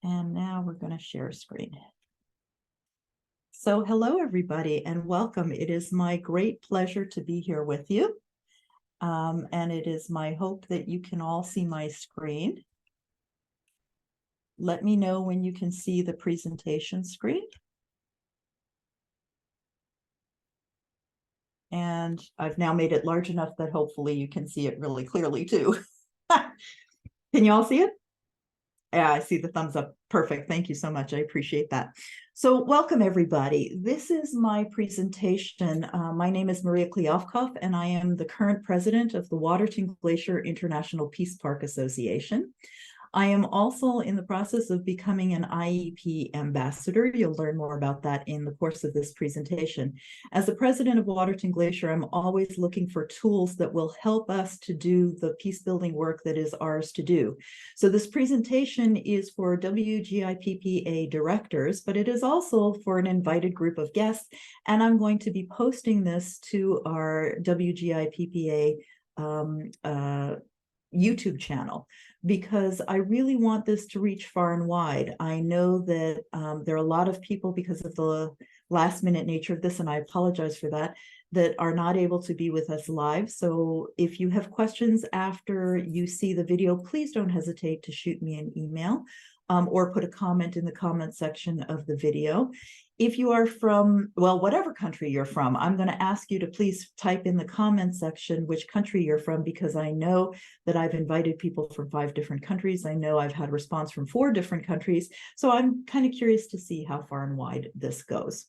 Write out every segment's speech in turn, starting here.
And now we're going to share screen. So hello, everybody, and welcome. It is my great pleasure to be here with you. And it is my hope that you can all see my screen. Let me know when you can see the presentation screen. And I've now made it large enough that hopefully you can see it really clearly too. Can you all see it? Yeah, I see the thumbs up. Perfect. Thank you so much. I appreciate that. So welcome, everybody. This is my presentation. My name is Maria Kliavkoff, and I am the current president of the Waterton-Glacier International Peace Park Association. I am also in the process of becoming an IEP ambassador. You'll learn more about that in the course of this presentation. As the president of Waterton-Glacier, I'm always looking for tools that will help us to do the peace building work that is ours to do. So this presentation is for WGIPPA directors, but it is also for an invited group of guests. And I'm going to be posting this to our WGIPPA YouTube channel, because I really want this to reach far and wide. I know that there are a lot of people, because of the last minute nature of this, and I apologize for that, that are not able to be with us live. So if you have questions after you see the video, please don't hesitate to shoot me an email or put a comment in the comment section of the video. If you are from, well, whatever country you're from, I'm going to ask you to please type in the comment section which country you're from, because I know that I've invited people from 5 different countries. I know I've had a response from 4 different countries. So I'm kind of curious to see how far and wide this goes.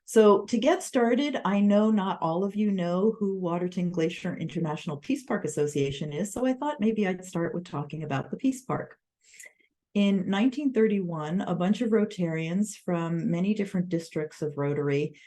So to get started, I know not all of you know who Waterton-Glacier International Peace Park Association is, so I thought maybe I'd start with talking about the Peace Park. In 1931, a bunch of Rotarians from many different districts of Rotary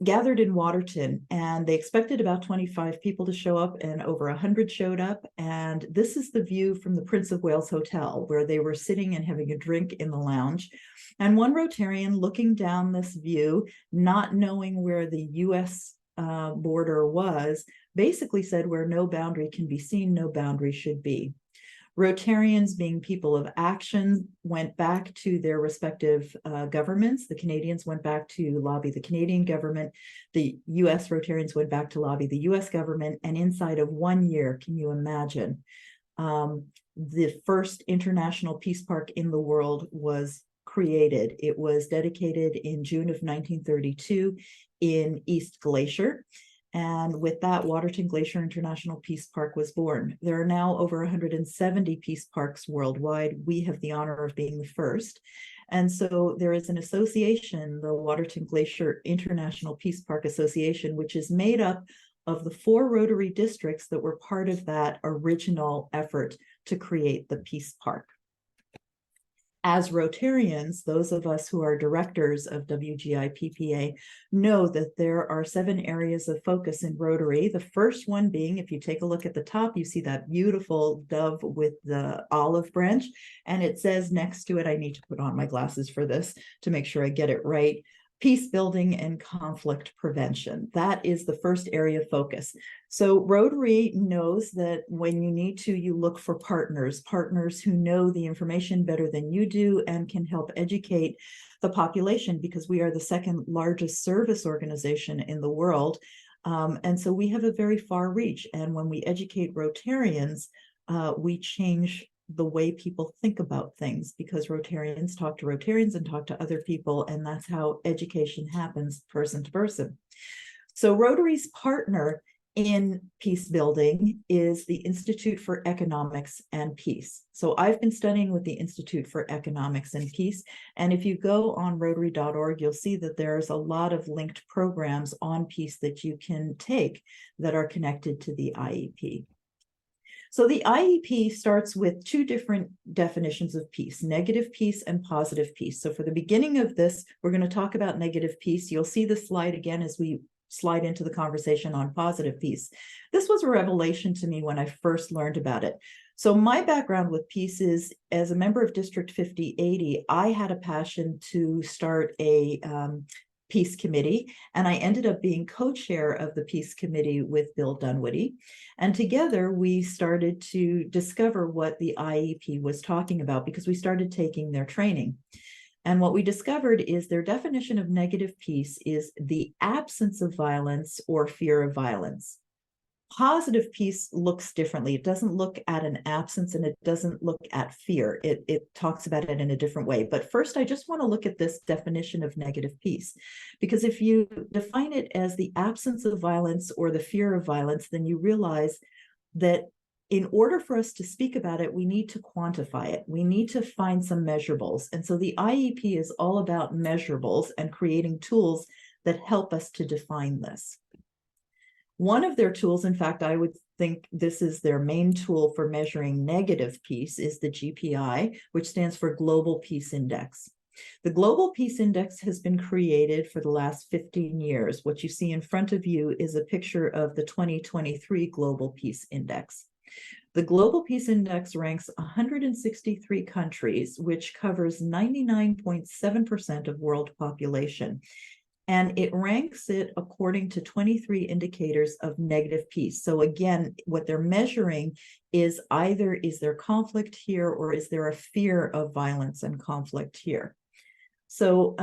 gathered in Waterton, and they expected about 25 people to show up, and over 100 showed up. And this is the view from the Prince of Wales Hotel, where they were sitting and having a drink in the lounge. And one Rotarian, looking down this view, not knowing where the US border was, basically said, where no boundary can be seen, no boundary should be. Rotarians, being people of action, went back to their respective governments. The Canadians went back to lobby the Canadian government. The US Rotarians went back to lobby the US government. And inside of 1 year, can you imagine, the first international peace park in the world was created. It was dedicated in June of 1932 in East Glacier. And with that, Waterton-Glacier International Peace Park was born. There are now over 170 peace parks worldwide. We have the honor of being the first. And so there is an association, the Waterton-Glacier International Peace Park Association, which is made up of the 4 Rotary districts that were part of that original effort to create the Peace Park. As Rotarians, those of us who are directors of WGIPPA know that there are 7 areas of focus in Rotary. The first one being, if you take a look at the top, you see that beautiful dove with the olive branch, and it says next to it, I need to put on my glasses for this to make sure I get it right, peace building and conflict prevention. That is the first area of focus. So Rotary knows that when you need to, you look for partners who know the information better than you do and can help educate the population, because we are the 2nd largest service organization in the world. And so we have a very far reach. And when we educate Rotarians, we change the way people think about things, because Rotarians talk to Rotarians and talk to other people, and that's how education happens, person to person. So Rotary's partner in peace building is the Institute for Economics and Peace. So I've been studying with the Institute for Economics and Peace, and if you go on Rotary.org, you'll see that there's a lot of linked programs on peace that you can take that are connected to the IEP. So the IEP starts with 2 different definitions of peace, negative peace and positive peace. So for the beginning of this, we're going to talk about negative peace. You'll see the slide again as we slide into the conversation on positive peace. This was a revelation to me when I first learned about it. So my background with peace is, as a member of District 5080, I had a passion to start a Peace Committee, and I ended up being co-chair of the Peace Committee with Bill Dunwoody. And together we started to discover what the IEP was talking about, because we started taking their training. And what we discovered is their definition of negative peace is the absence of violence or fear of violence. Positive peace looks differently. It doesn't look at an absence and it doesn't look at fear. It talks about it in a different way. But first, I just want to look at this definition of negative peace, because if you define it as the absence of violence or the fear of violence, then you realize that in order for us to speak about it, we need to quantify it. We need to find some measurables. And so the IEP is all about measurables and creating tools that help us to define this. One of their tools, in fact, I would think this is their main tool for measuring negative peace, is the GPI, which stands for Global Peace Index. The Global Peace Index has been created for the last 15 years. What you see in front of you is a picture of the 2023 Global Peace Index. The Global Peace Index ranks 163 countries, which covers 99.7% of world population. And it ranks it according to 23 indicators of negative peace. So again, what they're measuring is either is there conflict here or is there a fear of violence and conflict here. So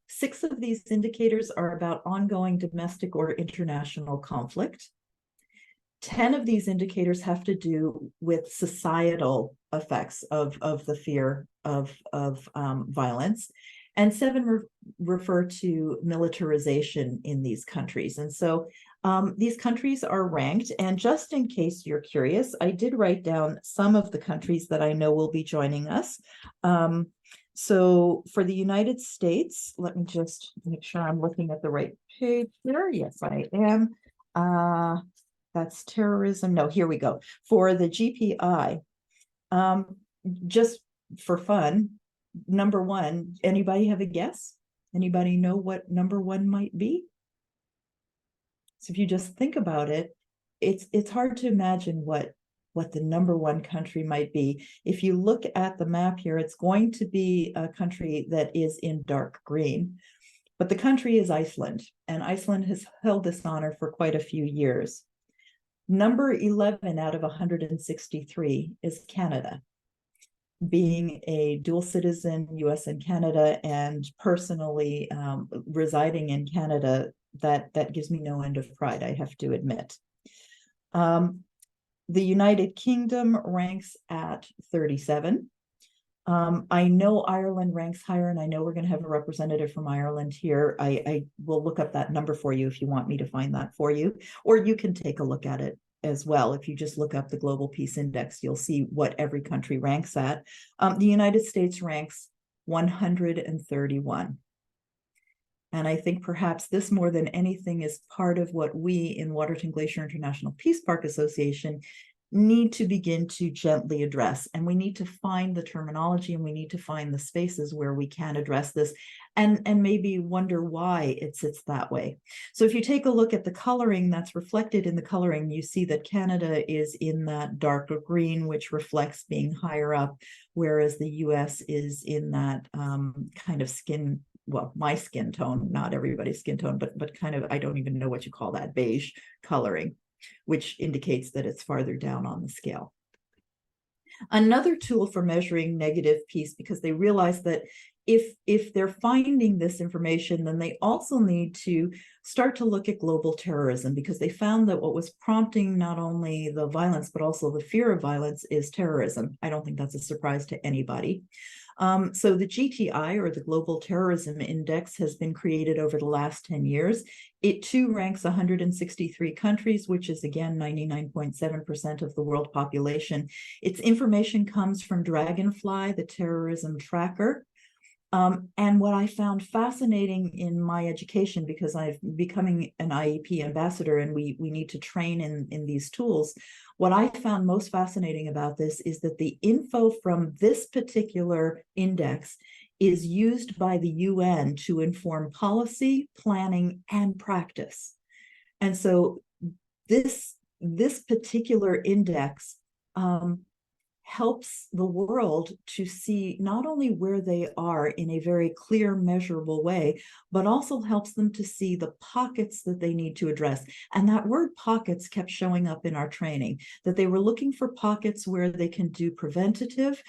6 of these indicators are about ongoing domestic or international conflict. 10 of these indicators have to do with societal effects of the fear of violence. And 7 refer to militarization in these countries. And so these countries are ranked. And just in case you're curious, I did write down some of the countries that I know will be joining us. So for the United States, let me just make sure I'm looking at the right page here. Yes, I am. That's terrorism. No, here we go. For the GPI, just for fun, number 1, anybody have a guess? Anybody know what number 1 might be? So if you just think about it, it's hard to imagine what the number 1 country might be. If you look at the map here, it's going to be a country that is in dark green, but the country is Iceland, and Iceland has held this honor for quite a few years. Number 11 out of 163 is Canada. Being a dual citizen, US and Canada, and personally residing in Canada, that gives me no end of pride, I have to admit. The United Kingdom ranks at 37. I know Ireland ranks higher, and I know we're going to have a representative from Ireland here. I will look up that number for you if you want me to find that for you, or you can take a look at it as well. If you just look up the Global Peace Index, you'll see what every country ranks at. The United States ranks 131. And I think perhaps this more than anything is part of what we in Waterton-Glacier International Peace Park Association need to begin to gently address. And we need to find the terminology, and we need to find the spaces where we can address this and maybe wonder why it sits that way. So if you take a look at the coloring that's reflected in the coloring, you see that Canada is in that darker green, which reflects being higher up, whereas the US is in that kind of skin, well, my skin tone, not everybody's skin tone, but kind of, I don't even know what you call that, beige coloring, which indicates that it's farther down on the scale. Another tool for measuring negative peace, because they realize that if they're finding this information, then they also need to start to look at global terrorism, because they found that what was prompting not only the violence, but also the fear of violence is terrorism. I don't think that's a surprise to anybody. So the GTI, or the Global Terrorism Index, has been created over the last 10 years. It too ranks 163 countries, which is again 99.7% of the world population. Its information comes from Dragonfly, the terrorism tracker. And what I found fascinating in my education, because I'm becoming an IEP ambassador and we need to train in these tools, what I found most fascinating about this is that the info from this particular index is used by the UN to inform policy, planning, and practice. And so this particular index helps the world to see not only where they are in a very clear, measurable way, but also helps them to see the pockets that they need to address. And that word pockets kept showing up in our training, that they were looking for pockets where they can do preventative.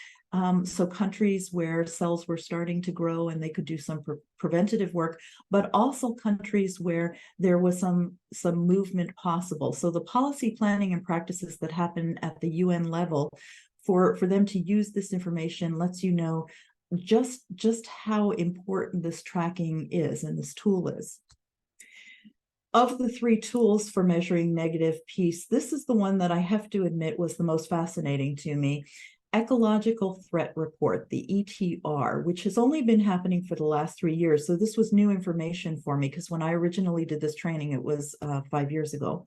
So countries where cells were starting to grow and they could do some preventative work, but also countries where there was some movement possible. So the policy planning and practices that happen at the UN level for them to use this information lets you know just how important this tracking is and this tool is. Of the three tools for measuring negative peace, this is the one that I have to admit was the most fascinating to me. Ecological Threat Report, the ETR, which has only been happening for the last 3 years. So this was new information for me because when I originally did this training, it was 5 years ago.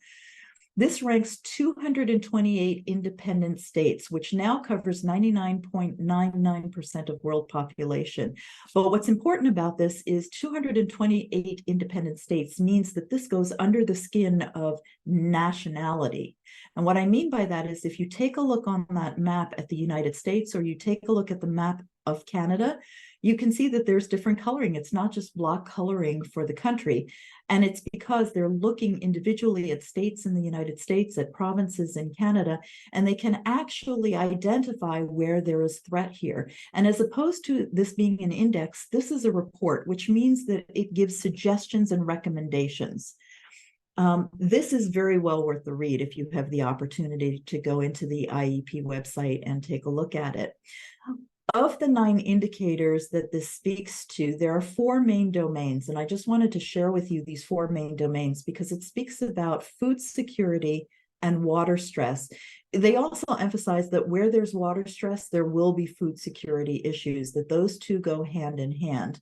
This ranks 228 independent states, which now covers 99.99% of world population. But what's important about this is 228 independent states means that this goes under the skin of nationality. And what I mean by that is if you take a look on that map at the United States or you take a look at the map of Canada, you can see that there's different coloring. It's not just block coloring for the country. And it's because they're looking individually at states in the United States, at provinces in Canada, and they can actually identify where there is threat here. And as opposed to this being an index, this is a report, which means that it gives suggestions and recommendations. This is very well worth the read if you have the opportunity to go into the IEP website and take a look at it. Of the 9 indicators that this speaks to, there are 4 main domains, and I just wanted to share with you these 4 main domains because it speaks about food security and water stress. They also emphasize that where there's water stress, there will be food security issues, that those two go hand in hand.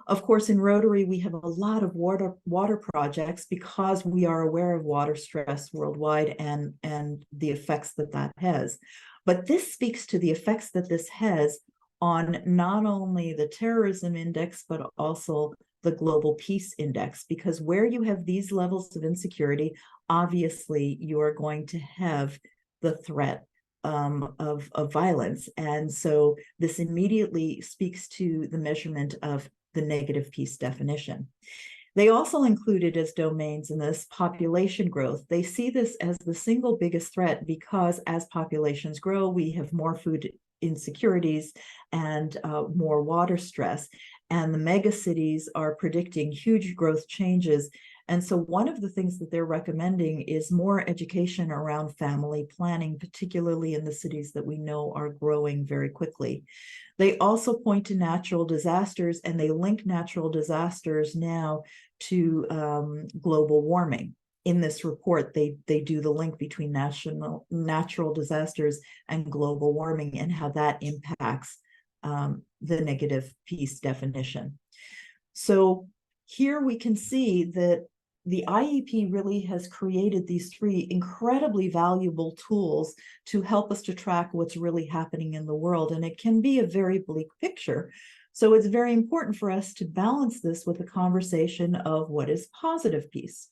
Of course, in Rotary, we have a lot of water projects because we are aware of water stress worldwide and the effects that that has. But this speaks to the effects that this has on not only the terrorism index, but also the global peace index, because where you have these levels of insecurity, obviously you are going to have the threat of violence. And so this immediately speaks to the measurement of the negative peace definition. They also included as domains in this population growth. They see this as the single biggest threat because as populations grow, we have more food insecurities and more water stress. And the megacities are predicting huge growth changes. And so one of the things that they're recommending is more education around family planning, particularly in the cities that we know are growing very quickly. They also point to natural disasters, and they link natural disasters now to global warming. In this report, they do the link between natural disasters and global warming and how that impacts the negative peace definition. So here we can see that the IEP really has created these 3 incredibly valuable tools to help us to track what's really happening in the world. And it can be a very bleak picture. So it's very important for us to balance this with a conversation of what is positive peace.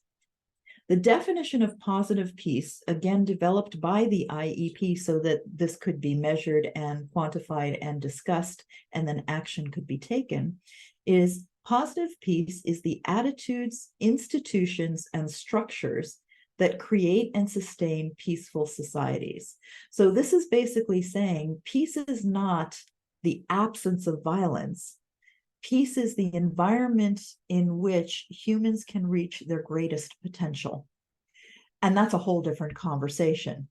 The definition of positive peace, again, developed by the IEP so that this could be measured and quantified and discussed, and then action could be taken, is positive peace is the attitudes, institutions, and structures that create and sustain peaceful societies. So this is basically saying peace is not the absence of violence. Peace is the environment in which humans can reach their greatest potential. And that's a whole different conversation.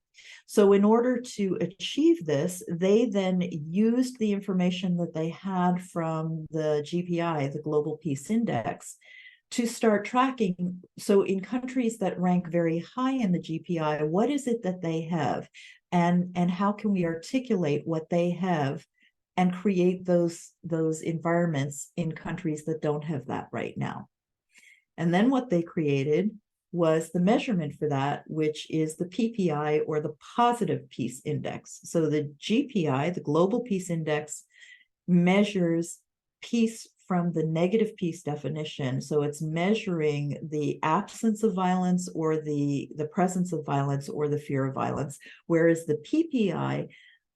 So in order to achieve this, they then used the information that they had from the GPI, the Global Peace Index, to start tracking. So in countries that rank very high in the GPI, what is it that they have? And how can we articulate what they have and create those environments in countries that don't have that right now? And then what they created was the measurement for that, which is the PPI, or the Positive Peace Index. So the GPI, the Global Peace Index, measures peace from the negative peace definition. So it's measuring the absence of violence or the presence of violence or the fear of violence, whereas the PPI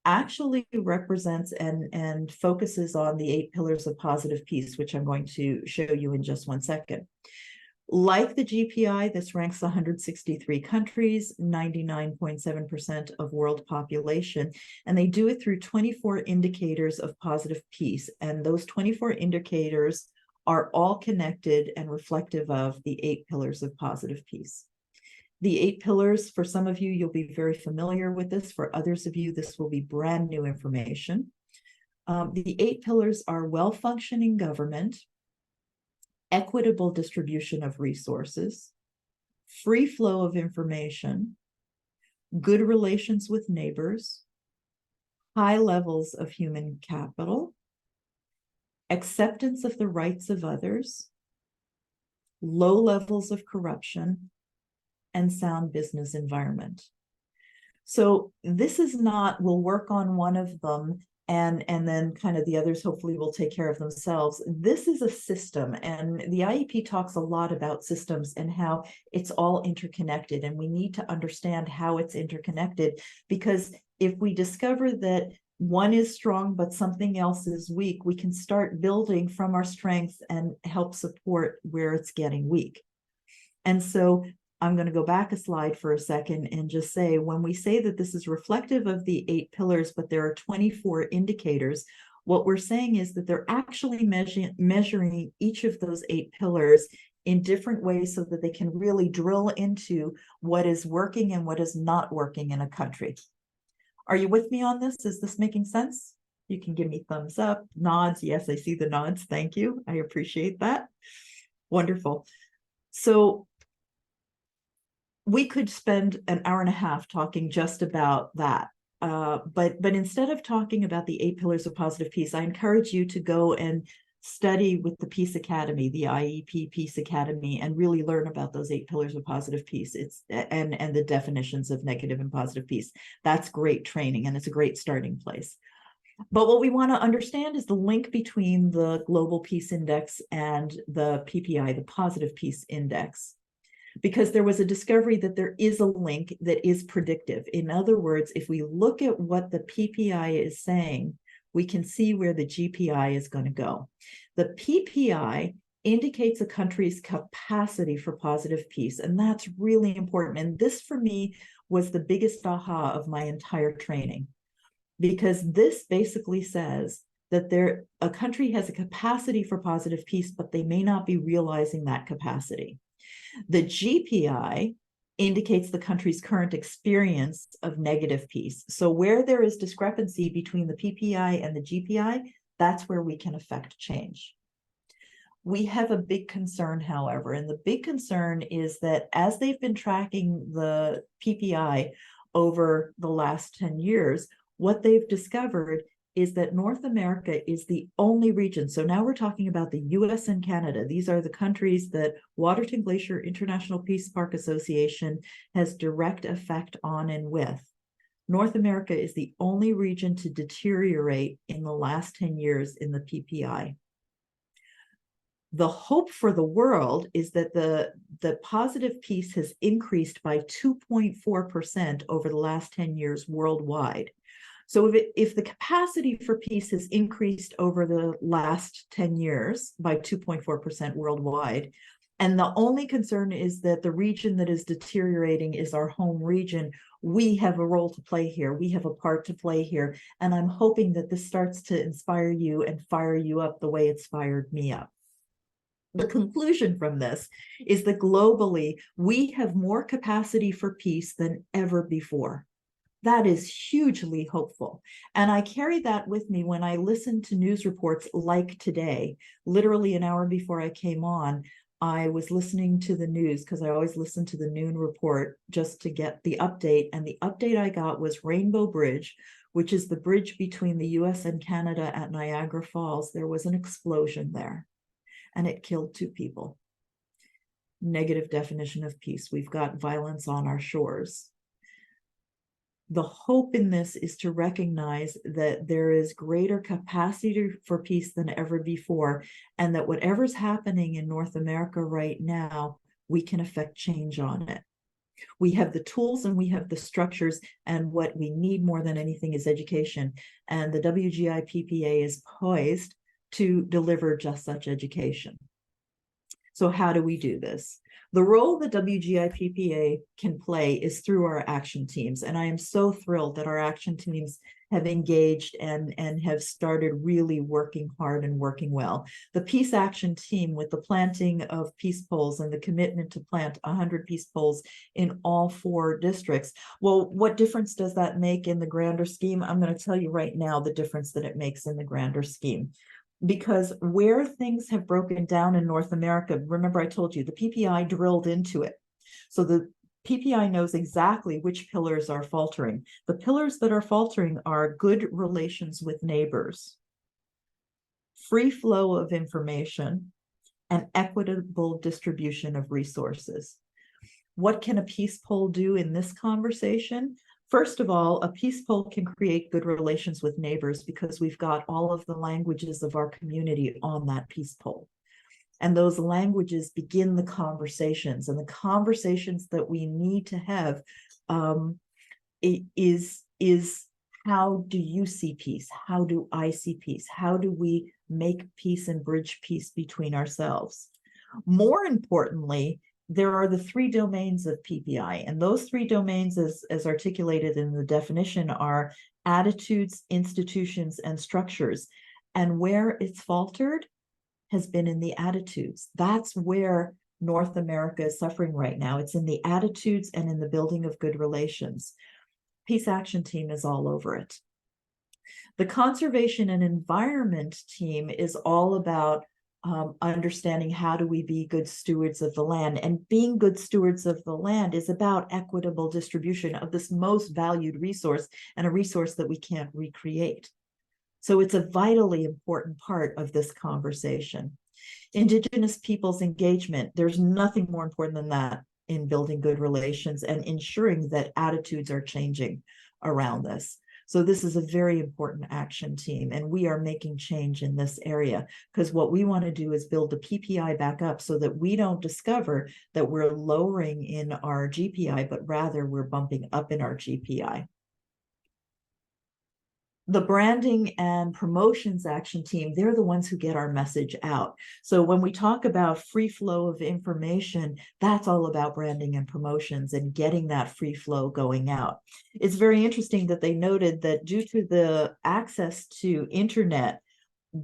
actually represents and focuses on the 8 pillars of positive peace, which I'm going to show you in just one second. Like the GPI, this ranks 163 countries, 99.7% of world population, and they do it through 24 indicators of positive peace. And those 24 indicators are all connected and reflective of the 8 pillars of positive peace. The 8 pillars, for some of you, you'll be very familiar with this. For others of you, this will be brand new information. The 8 pillars are well-functioning government, equitable distribution of resources, free flow of information, good relations with neighbors, high levels of human capital, acceptance of the rights of others, low levels of corruption, and sound business environment. So this is not, we'll work on one of them and then kind of the others hopefully will take care of themselves. This is a system, and the IEP talks a lot about systems and how it's all interconnected, and we need to understand how it's interconnected, because if we discover that one is strong but something else is weak, we can start building from our strengths and help support where it's getting weak. And so I'm going to go back a slide for a second and just say, when we say that this is reflective of the 8 pillars, but there are 24 indicators, what we're saying is that they're actually measuring each of those 8 pillars in different ways so that they can really drill into what is working and what is not working in a country. Are you with me on this? Is this making sense? You can give me thumbs up, nods. Yes, I see the nods. Thank you. I appreciate that. Wonderful. So we could spend an hour and a half talking just about that. But instead of talking about the 8 pillars of positive peace, I encourage you to go and study with the Peace Academy, the IEP Peace Academy, and really learn about those 8 pillars of positive peace. And the definitions of negative and positive peace. That's great training, and it's a great starting place. But what we want to understand is the link between the Global Peace Index and the PPI, the Positive Peace Index, because there was a discovery that there is a link that is predictive. In other words, if we look at what the PPI is saying, we can see where the GPI is going to go. The PPI indicates a country's capacity for positive peace, and that's really important. And this, for me, was the biggest aha of my entire training, because this basically says that a country has a capacity for positive peace, but they may not be realizing that capacity. The GPI indicates the country's current experience of negative peace. So where there is discrepancy between the PPI and the GPI, that's where we can affect change. We have a big concern, however, and the big concern is that as they've been tracking the PPI over the last 10 years, what they've discovered is that North America is the only region. So now we're talking about the US and Canada. These are the countries that Waterton-Glacier International Peace Park Association has direct effect on and with. North America is the only region to deteriorate in the last 10 years in the PPI. The hope for the world is that the positive peace has increased by 2.4% over the last 10 years worldwide. So if the capacity for peace has increased over the last 10 years by 2.4% worldwide, and the only concern is that the region that is deteriorating is our home region, we have a role to play here. We have a part to play here. And I'm hoping that this starts to inspire you and fire you up the way it's fired me up. The conclusion from this is that globally, we have more capacity for peace than ever before. That is hugely hopeful. And I carry that with me when I listen to news reports like today. Literally an hour before I came on, I was listening to the news because I always listen to the noon report just to get the update. And the update I got was Rainbow Bridge, which is the bridge between the US and Canada at Niagara Falls. There was an explosion there and it killed 2 people. Negative definition of peace. We've got violence on our shores. The hope in this is to recognize that there is greater capacity for peace than ever before, and that whatever's happening in North America right now, we can affect change on it. We have the tools and we have the structures, and what we need more than anything is education. And the WGIPPA is poised to deliver just such education. So how do we do this? The role the WGIPPA can play is through our action teams. And I am so thrilled that our action teams have engaged and have started really working hard and working well. The Peace Action Team, with the planting of peace poles and the commitment to plant 100 peace poles in all 4 districts. Well, what difference does that make in the grander scheme? I'm going to tell you right now the difference that it makes in the grander scheme. Because where things have broken down in North America, remember I told you the PPI drilled into it. So the PPI knows exactly which pillars are faltering. The pillars that are faltering are good relations with neighbors, free flow of information, and equitable distribution of resources. What can a peace pole do in this conversation? First of all, a peace pole can create good relations with neighbors because we've got all of the languages of our community on that peace pole. And those languages begin the conversations, and the conversations that we need to have is how do you see peace? How do I see peace? How do we make peace and bridge peace between ourselves? More importantly, there are the 3 domains of PPI, and those 3 domains, as articulated in the definition, are attitudes, institutions, and structures. And where it's faltered has been in the attitudes. That's where North America is suffering right now. It's in the attitudes and in the building of good relations. Peace Action Team is all over it. The Conservation and Environment Team is all about understanding how do we be good stewards of the land. And being good stewards of the land is about equitable distribution of this most valued resource, and a resource that we can't recreate. So it's a vitally important part of this conversation. Indigenous peoples engagement, there's nothing more important than that in building good relations and ensuring that attitudes are changing around this. So this is a very important action team, and we are making change in this area, because what we want to do is build the PPI back up so that we don't discover that we're lowering in our GPI, but rather we're bumping up in our GPI. The branding and promotions action team, they're the ones who get our message out. So when we talk about free flow of information, that's all about branding and promotions and getting that free flow going out. It's very interesting that they noted that due to the access to internet,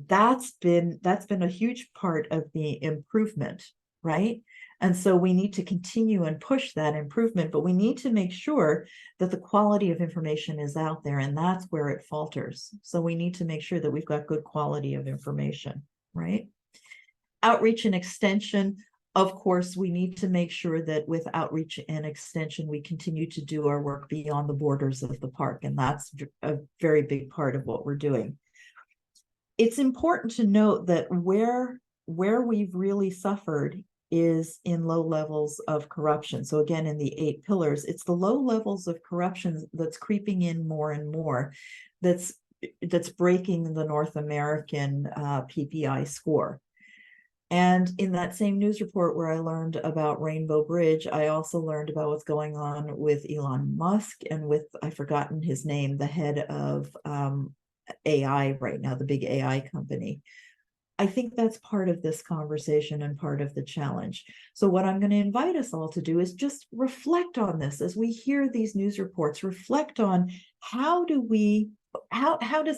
that's been a huge part of the improvement, right? And so we need to continue and push that improvement, but we need to make sure that the quality of information is out there, and that's where it falters. So we need to make sure that we've got good quality of information, right? Outreach and extension, of course, we need to make sure that with outreach and extension, we continue to do our work beyond the borders of the park, and that's a very big part of what we're doing. It's important to note that where we've really suffered is in low levels of corruption. So again, in the 8 pillars, it's the low levels of corruption that's creeping in more and more that's breaking the North American PPI score. And in that same news report where I learned about Rainbow Bridge, I also learned about what's going on with Elon Musk and with, I've forgotten his name, the head of AI right now, the big AI company. I think that's part of this conversation and part of the challenge. So what I'm going to invite us all to do is just reflect on this as we hear these news reports, reflect on how does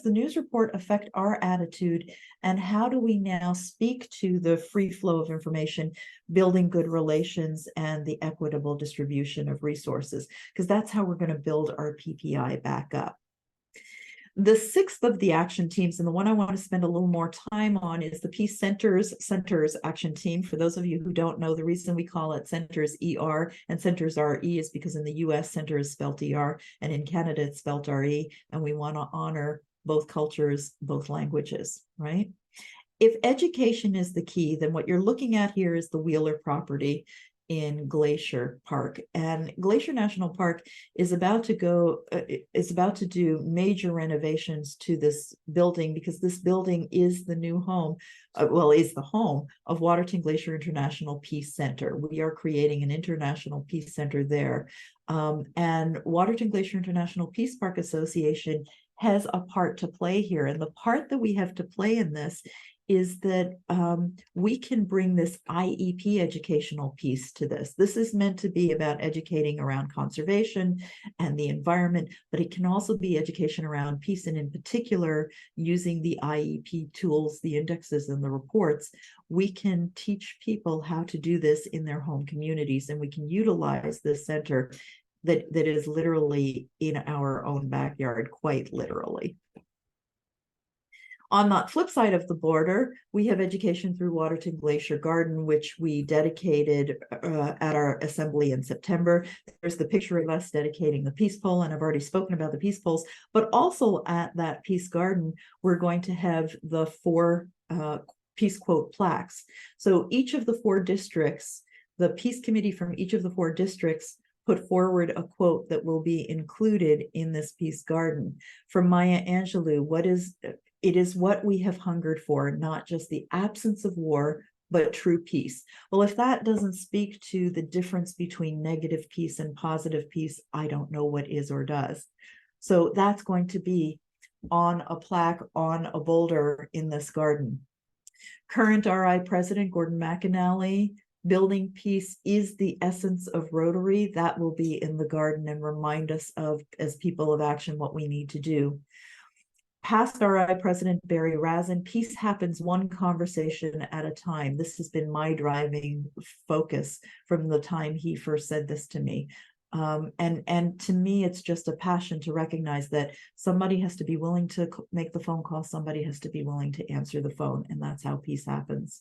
the news report affect our attitude, and how do we now speak to the free flow of information, building good relations, and the equitable distribution of resources, because that's how we're going to build our PPI back up. The 6th of the action teams, and the one I want to spend a little more time on, is the Peace Centers action team. For those of you who don't know, the reason we call it Centers ER and Centers RE is because in the US, Center is spelled ER, and in Canada, it's spelled RE, and we want to honor both cultures, both languages, right? If education is the key, then what you're looking at here is the Wheeler property in Glacier Park. And Glacier National Park is about to do major renovations to this building, because this building is the new home, is the home of Waterton-Glacier International Peace Center. We are creating an international peace center there. And Waterton-Glacier International Peace Park Association has a part to play here. And the part that we have to play in this is that we can bring this IEP educational piece to this. This is meant to be about educating around conservation and the environment, but it can also be education around peace, and in particular, using the IEP tools, the indexes and the reports. We can teach people how to do this in their home communities, and we can utilize this center that is literally in our own backyard, quite literally. On the flip side of the border, we have education through Waterton-Glacier Garden, which we dedicated at our assembly in September. There's the picture of us dedicating the Peace Pole, and I've already spoken about the Peace Poles, but also at that Peace Garden, we're going to have the 4 Peace Quote plaques. So each of the 4 districts, the Peace Committee from each of the 4 districts put forward a quote that will be included in this Peace Garden. From Maya Angelou, it is what we have hungered for, not just the absence of war, but true peace. Well, if that doesn't speak to the difference between negative peace and positive peace, I don't know what is or does. So that's going to be on a plaque on a boulder in this garden. Current RI President Gordon McAnally, building peace is the essence of Rotary. That will be in the garden and remind us of, as people of action, what we need to do. Past RI President Barry Razin, peace happens one conversation at a time. This has been my driving focus from the time he first said this to me. And to me, it's just a passion to recognize that somebody has to be willing to make the phone call. Somebody has to be willing to answer the phone. And that's how peace happens.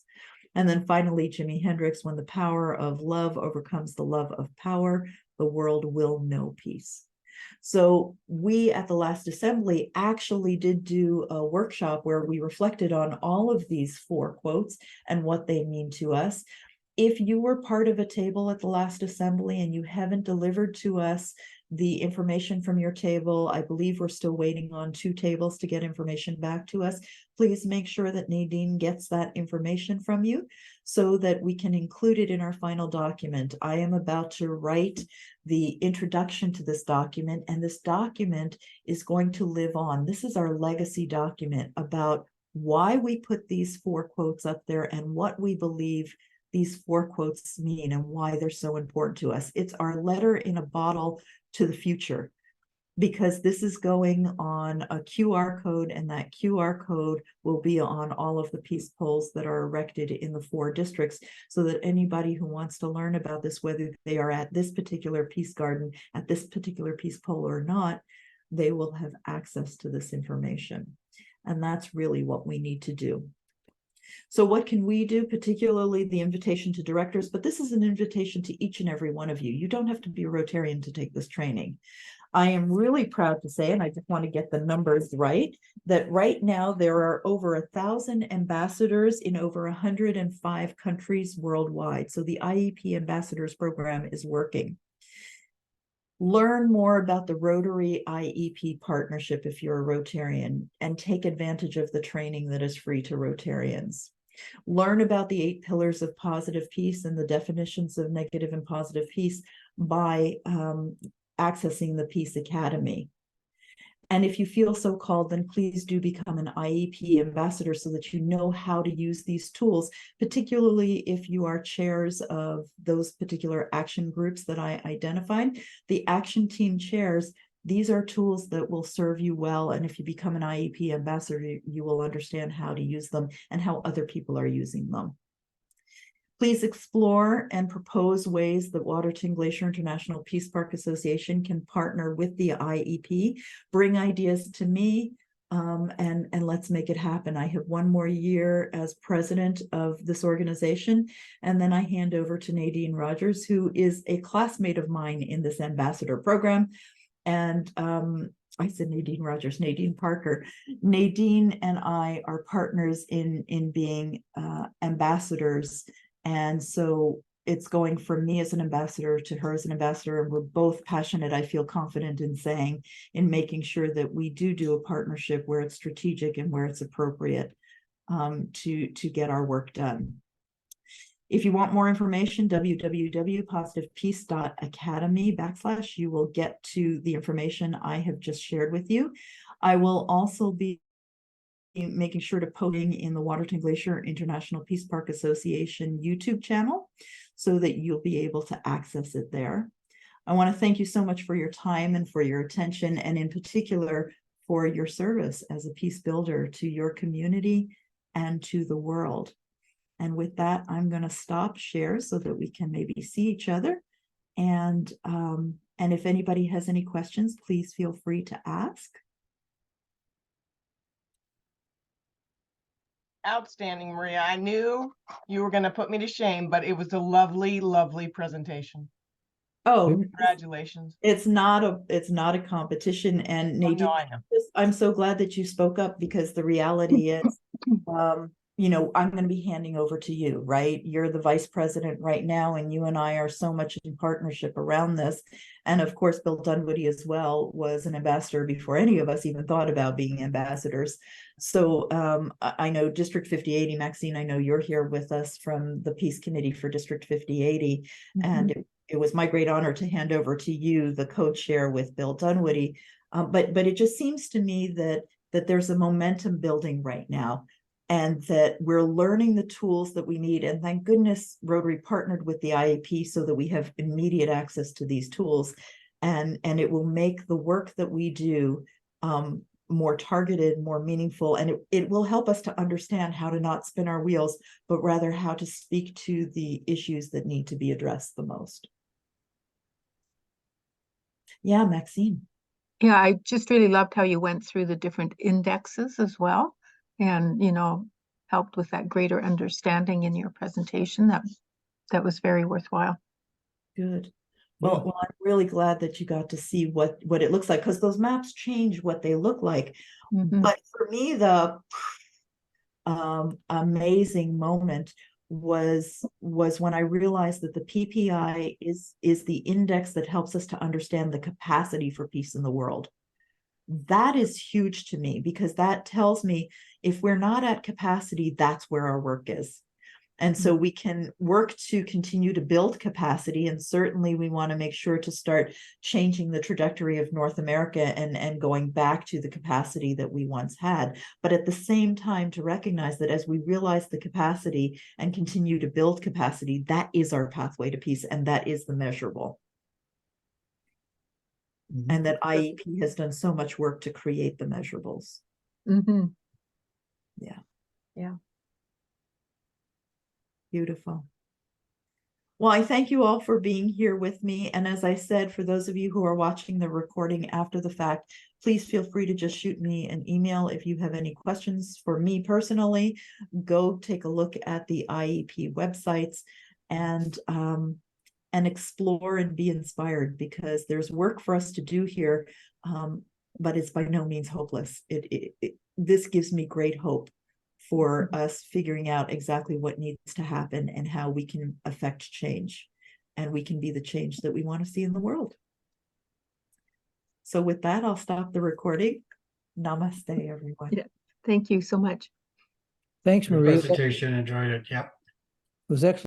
And then finally, Jimi Hendrix, when the power of love overcomes the love of power, the world will know peace. So we at the last assembly actually did do a workshop where we reflected on all of these 4 quotes and what they mean to us. If you were part of a table at the last assembly and you haven't delivered to us the information from your table, I believe we're still waiting on 2 tables to get information back to us. Please make sure that Nadine gets that information from you so that we can include it in our final document. I am about to write the introduction to this document, and this document is going to live on. This is our legacy document about why we put these 4 quotes up there and what we believe these 4 quotes mean and why they're so important to us. It's our letter in a bottle to the future, because this is going on a QR code, and that QR code will be on all of the peace poles that are erected in the 4 districts, so that anybody who wants to learn about this, whether they are at this particular peace garden, at this particular peace pole or not, they will have access to this information. And that's really what we need to do. So what can we do, particularly the invitation to directors, but this is an invitation to each and every one of you. You don't have to be a Rotarian to take this training. I am really proud to say, and I just want to get the numbers right, that right now there are over 1,000 ambassadors in over 105 countries worldwide. So the IEP Ambassadors Program is working. Learn more about the Rotary IEP partnership if you're a Rotarian, and take advantage of the training that is free to Rotarians. Learn about the 8 pillars of positive peace and the definitions of negative and positive peace by accessing the Peace Academy. And if you feel so called, then please do become an IEP ambassador so that you know how to use these tools, particularly if you are chairs of those particular action groups that I identified. The action team chairs, these are tools that will serve you well. And if you become an IEP ambassador, you will understand how to use them and how other people are using them. Please explore and propose ways that Waterton-Glacier International Peace Park Association can partner with the IEP. Bring ideas to me, and let's make it happen. I have 1 more year as president of this organization, and then I hand over to Nadine Rogers, who is a classmate of mine in this ambassador program. And I said Nadine Rogers, Nadine Parker. Nadine and I are partners in being ambassadors. And so it's going from me as an ambassador to her as an ambassador, and we're both passionate, I feel confident in saying, in making sure that we do a partnership where it's strategic and where it's appropriate to get our work done. If you want more information, www.positivepeace.academy/ you will get to the information I have just shared with you. I will also be making sure to posting in the Waterton-Glacier International Peace Park Association YouTube channel so that you'll be able to access it there. I want to thank you so much for your time and for your attention, and in particular for your service as a peace builder to your community and to the world. And with that, I'm going to stop share so that we can maybe see each other. And if anybody has any questions, please feel free to ask. Outstanding, Maria. I knew you were going to put me to shame, but it was a lovely, lovely presentation. Oh, congratulations. It's not a competition. And Nadine, no, I know. I'm so glad that you spoke up, because the reality is, you know, I'm going to be handing over to you, right? You're the vice president right now, and you and I are so much in partnership around this. And of course, Bill Dunwoody as well was an ambassador before any of us even thought about being ambassadors. So I know District 5080, Maxine, I know you're here with us from the Peace Committee for District 5080. And it was my great honor to hand over to you the co-chair with Bill Dunwoody. But it just seems to me that there's a momentum building right now, and that we're learning the tools that we need. And thank goodness Rotary partnered with the IEP so that we have immediate access to these tools. And it will make the work that we do more targeted, more meaningful, and it will help us to understand how to not spin our wheels, but rather how to speak to the issues that need to be addressed the most. Yeah, Maxine. Yeah, I just really loved how you went through the different indexes as well, and, you know, helped with that greater understanding in your presentation. That was very worthwhile. Good. Well, I'm really glad that you got to see what it looks like, because those maps change what they look like. But for me, the amazing moment was when I realized that the PPI is the index that helps us to understand the capacity for peace in the world. That is huge to me, because that tells me if we're not at capacity, that's where our work is. And so we can work to continue to build capacity. And certainly we want to make sure to start changing the trajectory of North America and going back to the capacity that we once had. But at the same time, to recognize that as we realize the capacity and continue to build capacity, that is our pathway to peace, and that is the measurable. And that IEP has done so much work to create the measurables. Yeah. Yeah. Beautiful. Well, I thank you all for being here with me. And as I said, for those of you who are watching the recording after the fact, please feel free to just shoot me an email if you have any questions for me personally. Go take a look at the IEP websites and explore and be inspired, because there's work for us to do here, but it's by no means hopeless. This gives me great hope for us figuring out exactly what needs to happen and how we can affect change, and we can be the change that we want to see in the world. So with that, I'll stop the recording. Namaste, everyone. Yeah. Thank you so much. Thanks, Maria. Presentation, enjoyed it. Yeah. It was excellent.